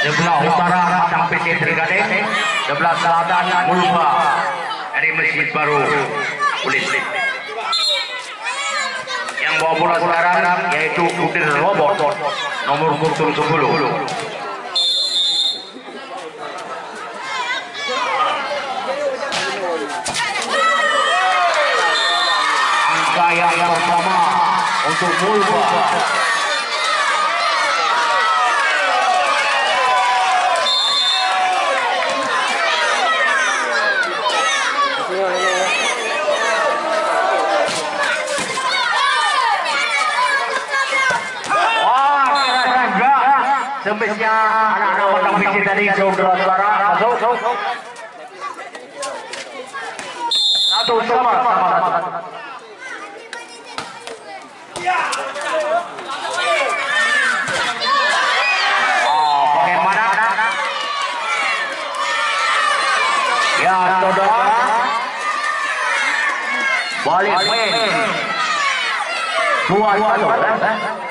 Sebelah utara Padang PT Trigading, sebelah selatan Mulba dari Masjid Baru Kulit. Yang bawa bola sekarang yaitu Udin Robot nomor 10. Angka yang pertama untuk Mulba. Sempitnya anak-anak Padang PT tadi saudara-saudara masuk. Satu sama. Oh, bagaimana? Ya, saudara. Balik main. 2-1.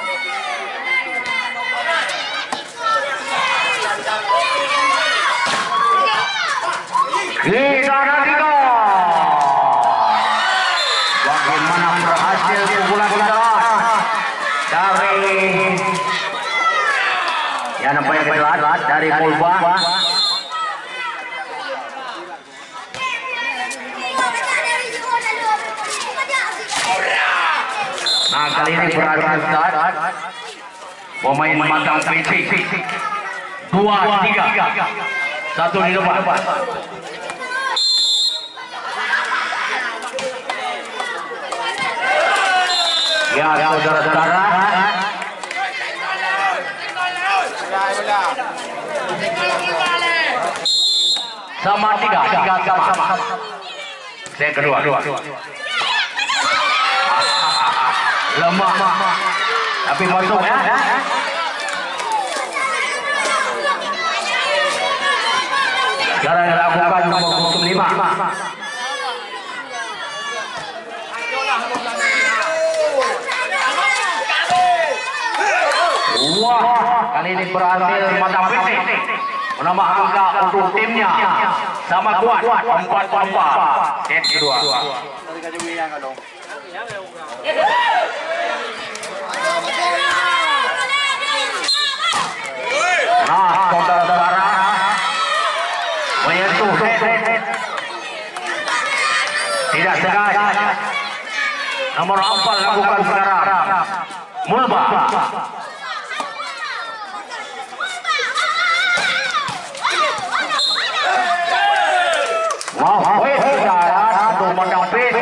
Kita nantikan bagaimana berhasil pukulan dari yang nampaknya kelas dari Mulba. Nah, kali ini berhasil start pemain Padang PT 2-3, satu di depan. Ya, saudara-saudara. Sama tiga sama. Saya kedua. Lemah. Tapi masuk ya. Sekarang yang lakukan nomor 5. Wah, kali ini berhasil Padang PT menambah angka untuk timnya sama kuat 4-4 set kedua. Nah, saudara-saudara menyentuh tidak tegas. Nomor 4 lakukan sekarang Mulba. Wow, untuk Padang PT.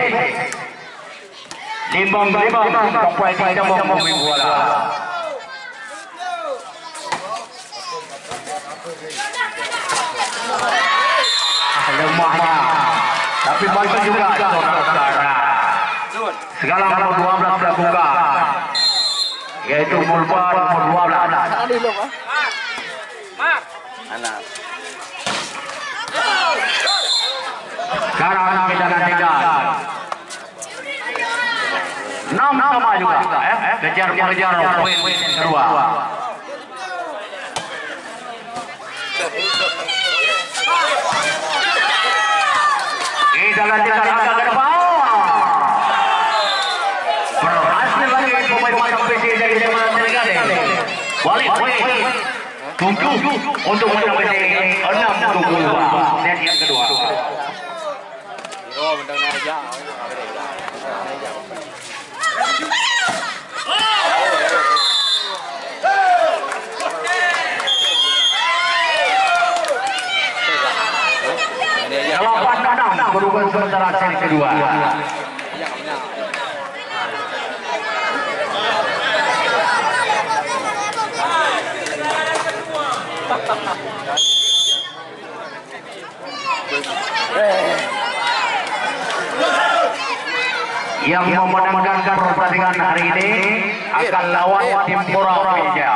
Limbang sampai kita mau bola. Lemahnya, tapi masih juga saudara. Sekarang nomor 12 lakukan, yaitu Mulba nomor 12. Anak. Sekarang kita nantikan 6 sama juga, kejar-kejar poin yang kedua. Kita lanjutkan angka ke depan. Berhasil lagi pemain Padang PT dari zaman Trigading. Balik poin 7 untuk Padang PT, 6 untuk Mulba. Set yang kedua. Oh, benda aja. Berubah sementara set kedua. Yang memenangkan pertandingan hari ini akan lawan tim Pura Meja.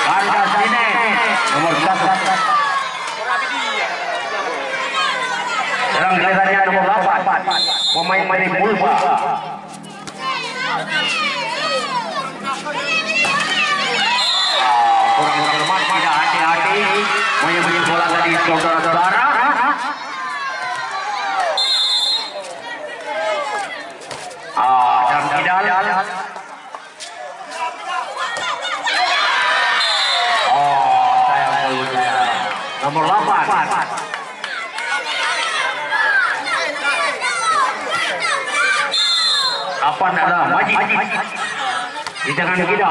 Kanda sini nomor 1. gilirannya nomor 8 pemain dari Bulba. Kurang-kurang lemah, tidak hati-hati menyembunyi bola dari saudara-saudara. Dan tidak nomor 8 kapan ada Majid di tangan kita.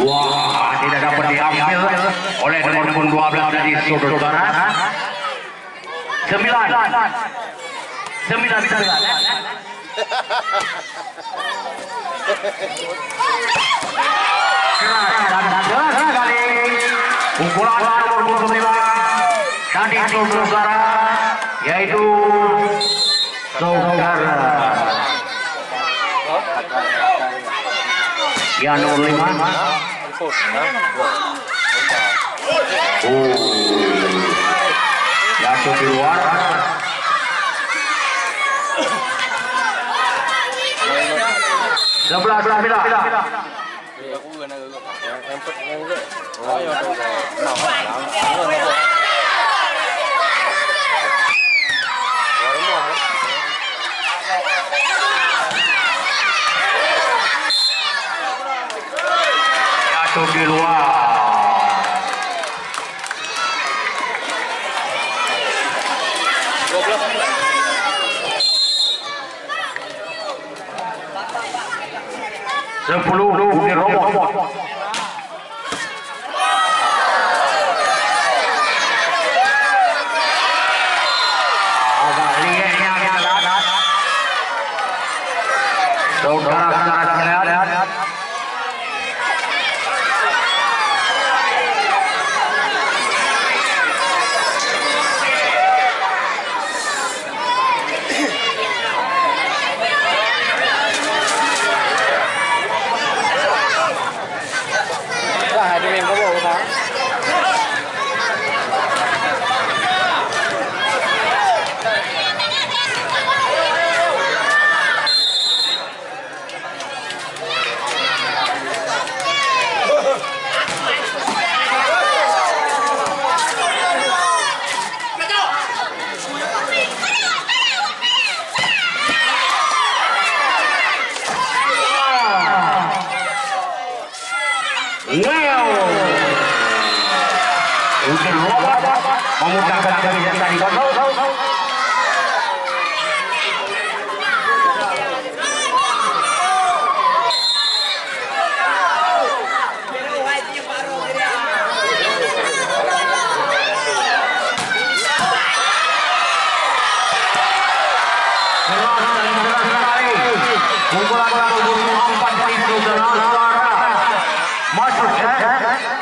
Wah, tidak dapat diambil oleh nomor 12 dari saudara. 9 pukulan nomor 25 tadi saudara, yaitu saudara yang nomor 5. Jatuh di luar. Sebelah bila. Jatuh di luar. Sepuluh di robot. Agak lihatnya kita lihat. Saudara-saudara sekalian. Udah robot memudahkan dari yang tadi kontrol.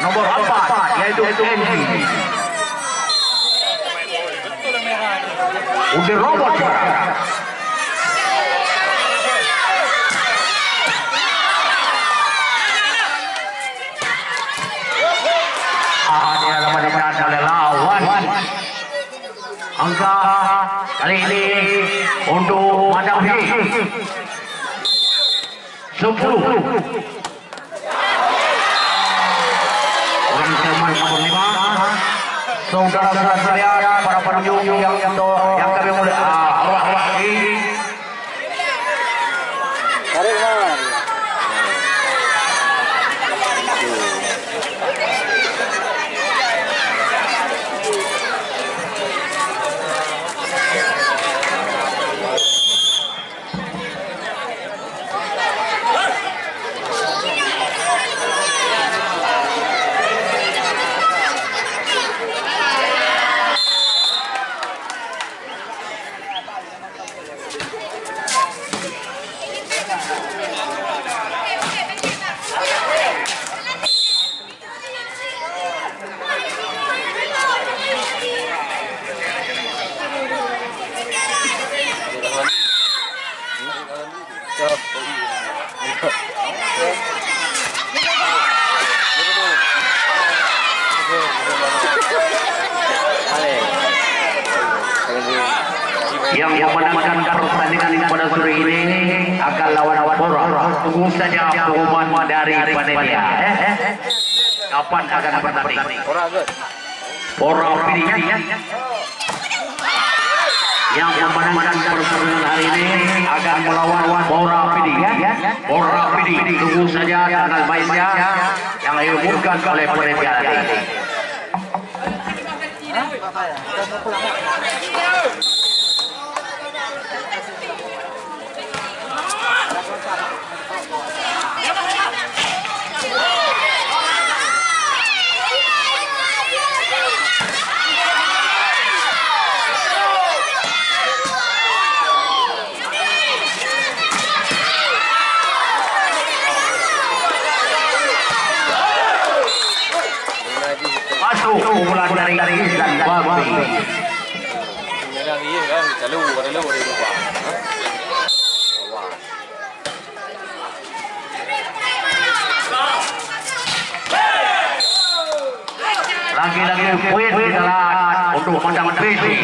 Nomor 4 yaitu Andy. Udah robot sekarang. Dia dapat oleh lawan. Angka kali ini untuk Madawi 10. Teman nomor 5, saudara-saudara sekalian, para penunjuk yang kami mulai arwah ini. Tarik mana? yang memenangkan pertandingan pada sore ini akan lawan Pora. Tunggu saja pengumuman dari panitia. Kapan akan bertanding? Pora pilih yang memenangkan pertandingan hari ini akan melawan Pora pilih. Pora pilih. Tunggu saja tanggal mainnya yang diumumkan oleh panitia tadi. Masuk pukulan dari Islam Babi. Lagi-lagi poin adalah untuk pandang Tracy.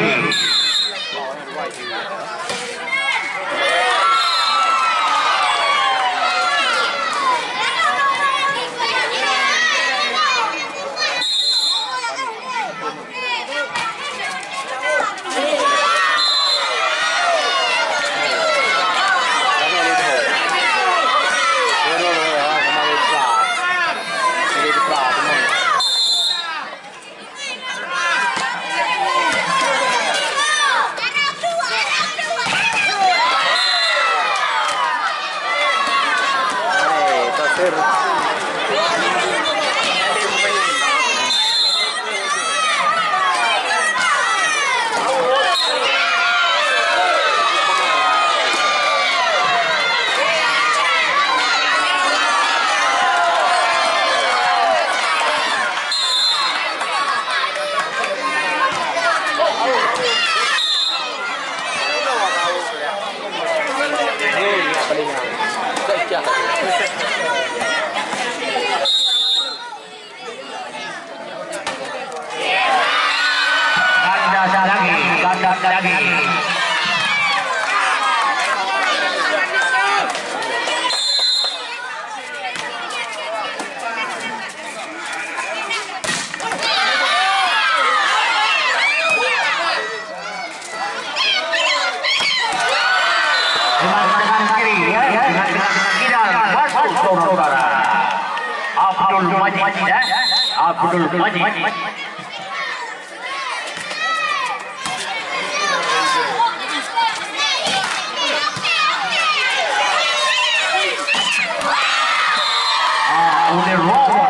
Lagi. Abdul Majid. Oleh Robo,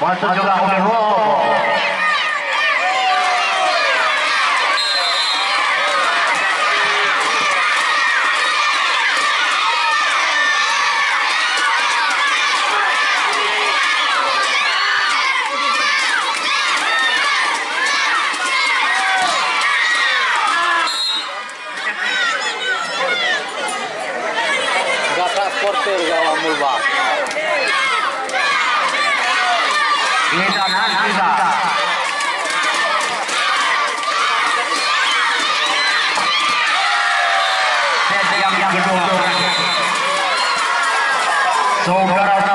masuk juga oleh Robo. Transporter gawang mulba. Kita nanti yang betul. Saudara